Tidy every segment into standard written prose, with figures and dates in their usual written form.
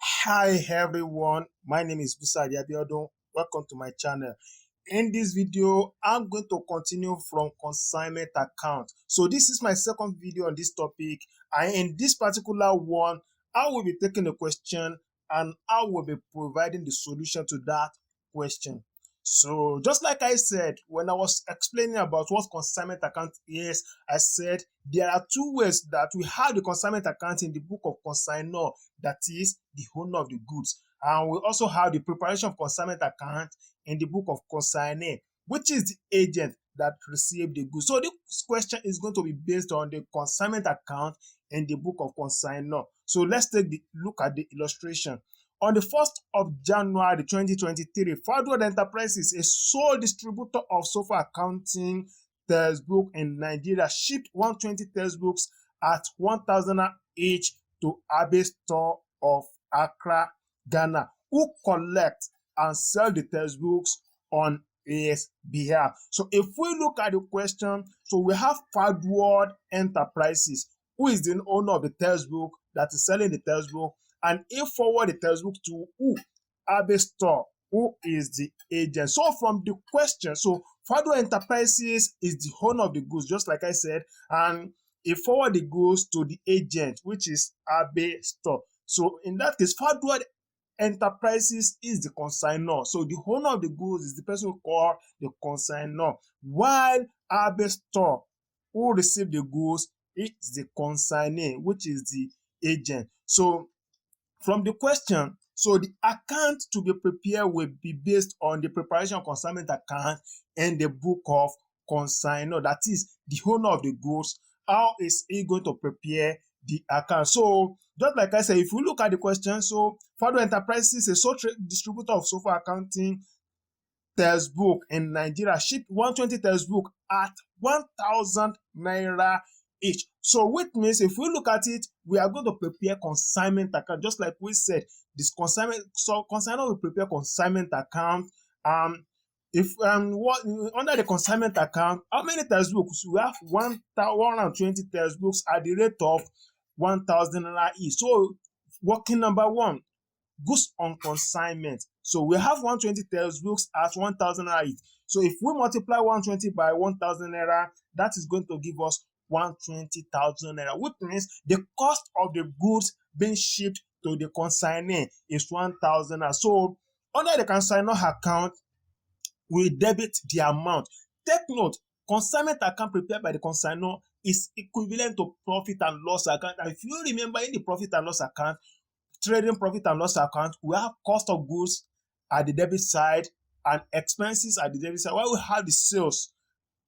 Hi everyone, my name is Busa Abiodun. Welcome to my channel. In this video, I'm going to continue from consignment account. So this is my second video on this topic, and in this particular one, I will be taking a question and I will be providing the solution to that question. So just like I said, when I was explaining about what consignment account is, I said there are two ways that we have the consignment account in the Book of Consignor, that is the owner of the goods. And we also have the preparation of consignment account in the Book of Consignor, which is the agent that received the goods. So this question is going to be based on the consignment account in the Book of Consignor. So let's take a look at the illustration. On the 1st of January 2023, Fadwood Enterprises, a sole distributor of software accounting textbook in Nigeria, shipped 120 textbooks at 1,000 each to Abe Store of Accra, Ghana, who collect and sell the textbooks on his behalf. So if we look at the question, so we have Fadwood Enterprises, who is the owner of the textbook that is selling the textbook, and he forward the textbook to who? Abe Store, who is the agent. So from the question, so Fadwood Enterprises is the owner of the goods, just like I said, and he forward the goods to the agent, which is Abe Store. So in that case, Fadwood Enterprises is the consignor. So the owner of the goods is the person who called the consignor, while Abe Store, who received the goods, is the consignee, which is the agent. So from the question, so the account to be prepared will be based on the preparation of consignment account and the Book of Consignor, that is the owner of the goods. How is he going to prepare the account? So just like I said, if we look at the question, so Fadwood Enterprises, a sole distributor of software accounting textbook in Nigeria, shipped 120 textbook at 1,000 naira each. So which means if we look at it, we are going to prepare consignment account, just like we said. This consignment, so consignor will prepare consignment account. If what under the consignment account, how many textbooks? We have 120 textbooks at the rate of 1,000 naira each. So working number one, goods on consignment. So we have 120 textbooks at 1,000 naira each. So if we multiply 120 by 1,000 naira, that is going to give us 120,000 naira, which means the cost of the goods being shipped to the consignee is 1,000 naira. So under the consignor account, we debit the amount. Take note, consignment account prepared by the consignor is equivalent to profit and loss account. And if you remember, in the profit and loss account, trading profit and loss account, we have cost of goods at the debit side and expenses at the debit side, while we have the sales,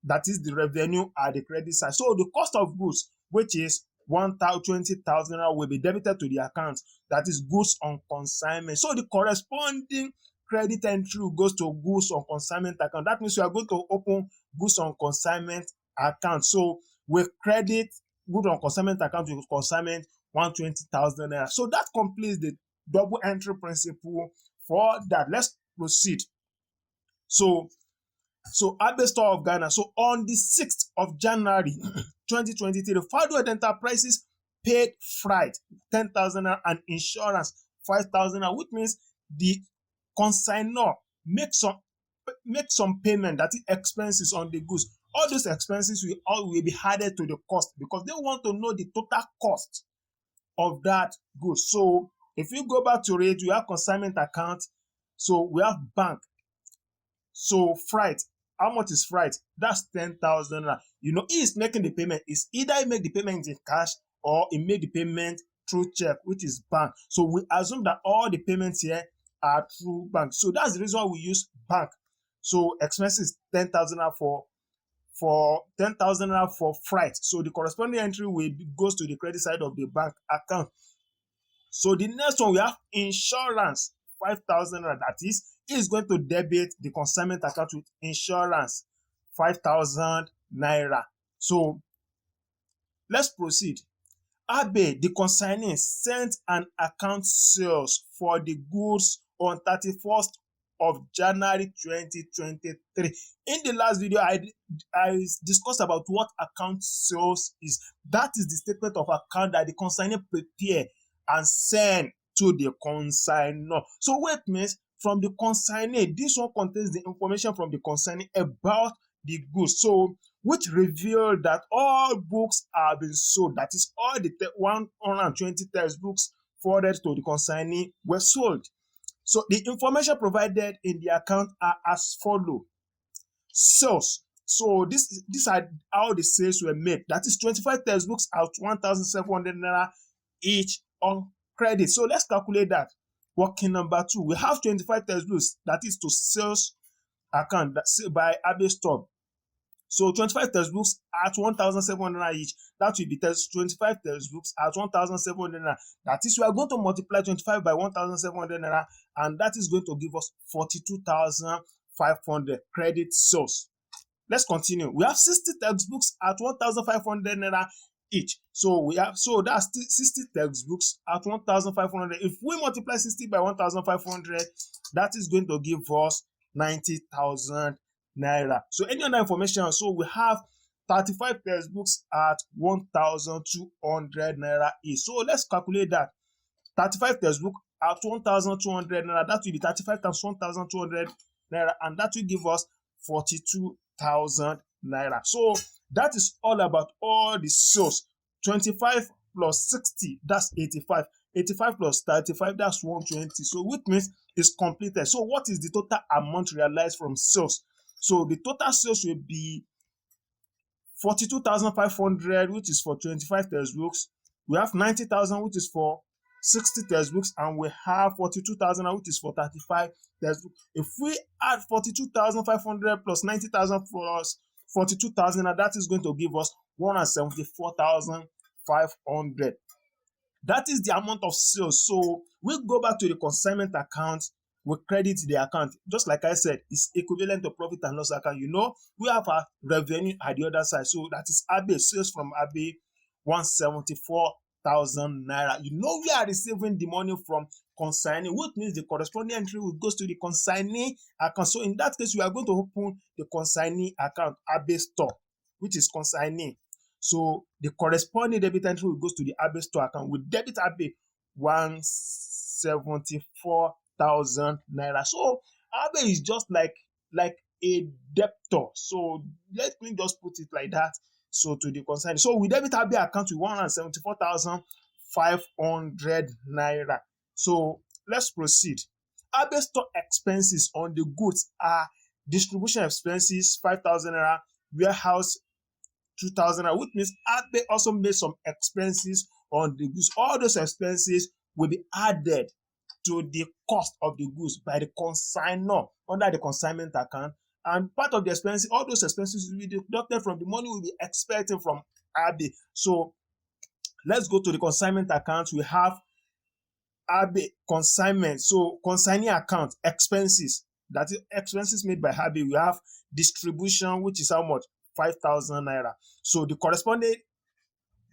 that is the revenue, at the credit side. So the cost of goods, which is 120,000 will be debited to the account, that is goods on consignment. So the corresponding credit entry goes to goods on consignment account. That means we are going to open goods on consignment account. So we credit goods on consignment account with consignment 120,000 naira. So that completes the double entry principle for that. Let's proceed. So Abe Store of Ghana. So on the 6th of January 2023, Fadwood Enterprises paid freight 10,000 and insurance 5,000, which means the consignor make some payment, that is expenses on the goods. All those expenses will be added to the cost because they want to know the total cost of that good. So if you go back to it, we have consignment account. So we have bank. So freight. How much is freight? That's 10,000. You know, he is making the payment. It's either he make the payment in cash or he make the payment through check, which is bank. So we assume that all the payments here are through bank. So that's the reason why we use bank. So expenses 10,000 for 10,000 for freight. So the corresponding entry goes to the credit side of the bank account. So the next one, we have insurance 5,000. That is going to debit the consignment account with insurance 5,000 naira. So let's proceed. Abe, the consignee, sent an account sales for the goods on 31st of January 2023. In the last video, I discussed about what account sales is. That is the statement of account that the consignee prepare and send to the consignor. So what means from the consignee, this one contains the information from the consignee about the goods. So which reveal that all books have been sold. That is, all the 120 textbooks forwarded to the consignee were sold. So the information provided in the account are as follow. Sales. So these are how the sales were made. That is 25 textbooks at 1,700 naira each on credit. So let's calculate that. Working number 2, we have 25 textbooks, that is to sales account by Abbey Store. So 25 textbooks at 1,700 each. That will be 25 textbooks at 1,700 naira. That is, we are going to multiply 25 by 1,700 naira, and that is going to give us 42,500 credit sales. Let's continue. We have 60 textbooks at 1,500 naira each. So that's 60 textbooks at 1,500. If we multiply 60 by 1,500, that is going to give us 90,000 naira. So any other information? So we have 35 textbooks at 1,200 naira each. So let's calculate that. 35 textbooks at 1,200 naira. That will be 35 times 1,200 naira, and that will give us 42,000 naira. So that is all about all the sales. 25 plus 60, that's 85. 85 plus 35, that's 120. So which means it's completed. So what is the total amount realized from sales? So the total sales will be 42,500, which is for 25 textbooks. We have 90,000, which is for 60 textbooks, and we have 42,000, which is for 35 textbooks. If we add 42,500 plus 90,000 plus 42,000, that is going to give us 174,500. That is the amount of sales. So we go back to the consignment account, we credit the account. Just like I said, it's equivalent to profit and loss account. We have our revenue at the other side. So that is Abbey, sales from Abbey, 174,000 naira. We are receiving the money from consignee, which means the corresponding entry will go to the consignee account. So in that case, we are going to open the consignee account, Abbey Store, which is consignee. So the corresponding debit entry will go to the Abbey Store account. We debit Abbey 174,000 naira. So Abbey is just like a debtor. So let me just put it like that. So to the consignee. So we debit Abbey account with 174,500 naira. So let's proceed. Abbey Store expenses on the goods are distribution expenses 5,000 naira, warehouse 2,000 naira, which means Abbey also made some expenses on the goods. All those expenses will be added to the cost of the goods by the consignor under the consignment account, and part of the expenses, all those expenses will be deducted from the money we'll be expecting from Abbey. So let's go to the consignment account. We have Abbey consignment. So consignee account expenses, that is expenses made by Abbey. We have distribution, which is how much? 5,000 naira. So the corresponding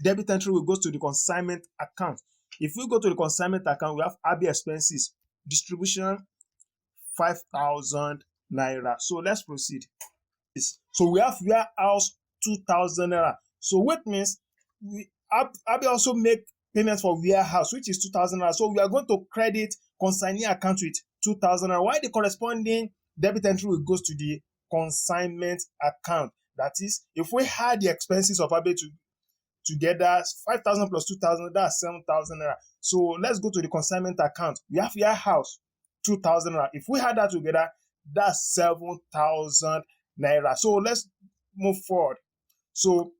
debit entry will go to the consignment account. If we go to the consignment account, we have Abbey expenses, distribution 5,000 naira. So let's proceed. So we have warehouse 2,000 naira. So what means Abbey also make payments for warehouse, which is 2,000 naira. So we are going to credit consignee account with 2,000 naira, while the corresponding debit entry will go to the consignment account. That is, if we add the expenses of Abbey together, 5,000 plus 2,000, that's 7,000 naira. So let's go to the consignment account. We have warehouse 2,000 naira. If we add that together, that's 7,000 naira. So let's move forward. So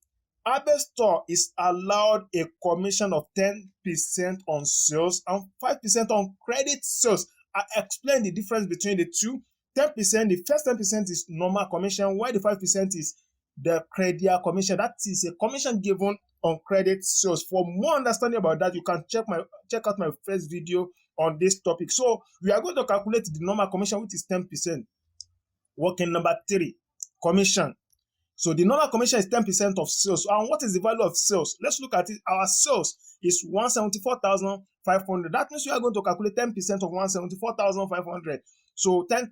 Abbey Store is allowed a commission of 10% on sales and 5% on credit sales. I explained the difference between the two. 10%, the first 10% is normal commission, while the 5% is the credit commission. That is a commission given on credit sales. For more understanding about that, you can check out my first video on this topic. So we are going to calculate the normal commission, which is 10%. Working number 3, commission. So the normal commission is 10% of sales. And what is the value of sales? Let's look at it. Our sales is 174,500. That means we are going to calculate 10% of 174,500. So 10%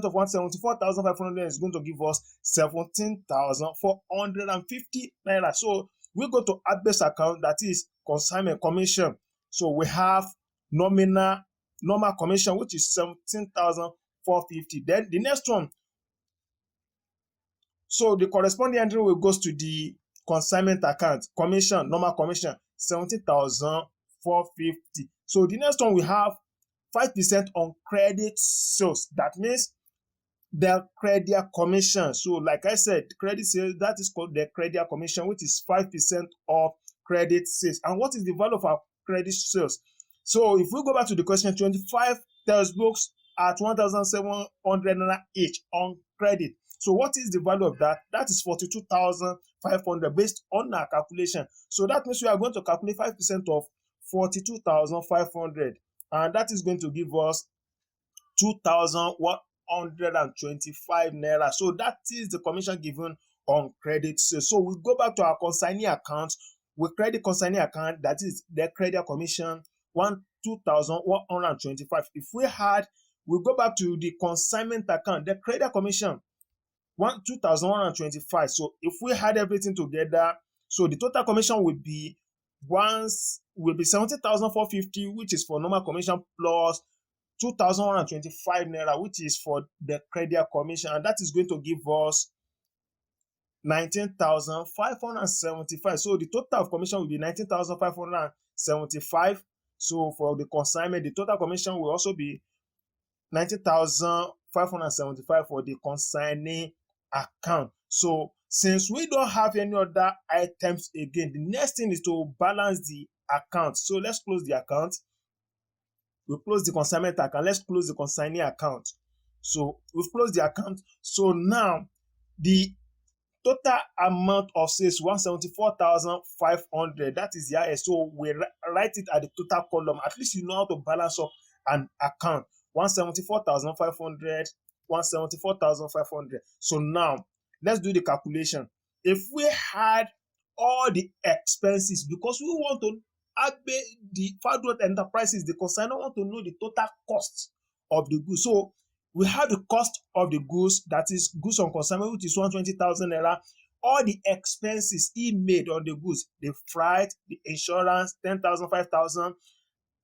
of 174,500 is going to give us 17,450 naira. So we go to Abbey's account, that is consignment commission. So we have normal commission, which is 17,450. Then the next one, so the corresponding entry will goes to the consignment account. Commission, normal commission, 17,450. So the next one we have 5% on credit sales. That means the credit commission. So like I said, credit sales, that is called the credit commission, which is 5% of credit sales. And what is the value of our credit sales? So if we go back to the question, 25 textbooks at 1,700 naira each on credit. So what is the value of that? That is 42,500 based on our calculation. So that means we are going to calculate 5% of 42,500, and that is going to give us 2,125 naira. So that is the commission given on credit sales. So we go back to our consignee account. We credit consignee account, that is the credit commission, 2,125. If we go back to the consignment account, the credit commission, 2,125. So if we had everything together, so the total commission will be 70,450, which is for normal commission, plus 2,125 naira, which is for the credit commission, and that is going to give us 19,575. So the total of commission will be 19,575. So for the consignment, the total commission will also be 19,575 for the consignee account. So since we don't have any other items again, the next thing is to balance the account. So let's close the account. We close the consignment account. Let's close the consignee account. So we've closed the account. So now the total amount of sales 174,500. That is the highest. So we write it at the total column. At least you know how to balance up an account. 174,500, 174,500. So now let's do the calculation. If we had all the expenses, because we want to the Fadrot Enterprises, the consignor want to know the total cost of the goods. So we have the cost of the goods, that is goods on consignment, which is 120,000 naira. All the expenses he made on the goods, the freight, the insurance, 10,000, 5,000.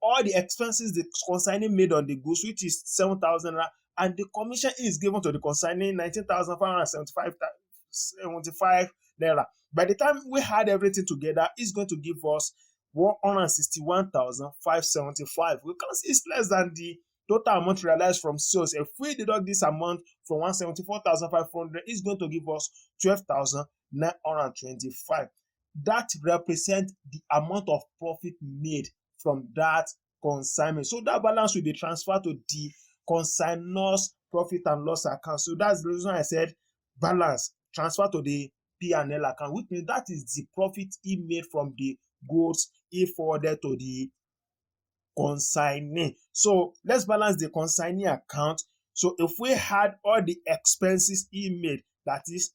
All the expenses the consignee made on the goods, which is 7,000 naira, and the commission is given to the consignee 19,575 naira. By the time we had everything together, it's going to give us 161,575. We can see it's less than the total amount realized from sales. If we deduct this amount from 174,500, it's going to give us 12,925. That represents the amount of profit made from that consignment. So that balance will be transferred to the consignor's profit and loss account. So that's the reason I said balance transfer to the P&L account, which means that is the profit he made from the goods he forwarded to the consignee. So let's balance the consignee account. So if we had all the expenses he made, that is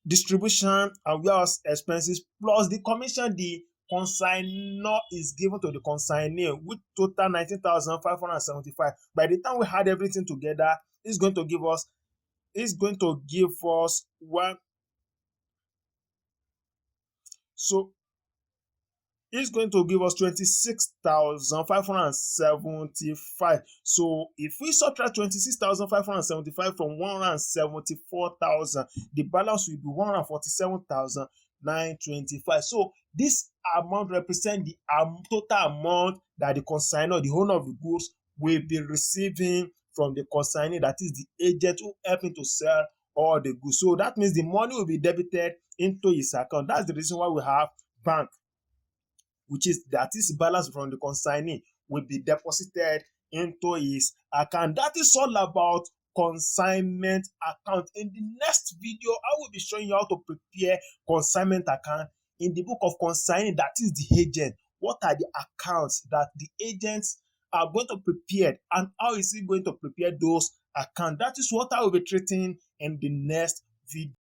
distribution and warehouse expenses, plus the commission the consignor is given to the consignee, with total 19,575. By the time we had everything together, it's going to give us one. So it's going to give us 26,575. So if we subtract 26,575 from 174,000, the balance will be 147,925. So this amount represents the total amount that the consignor, the owner of the goods, will be receiving from the consignee, that is the agent who helped him to sell all the goods. So that means the money will be debited into his account. That's the reason why we have bank, that is balance from the consignee will be deposited into his account. That is all about consignment account. In the next video, I will be showing you how to prepare consignment account in the book of consignee, that is the agent. What are the accounts that the agents are going to prepare, and how is he going to prepare those accounts? That is what I will be treating in the next video.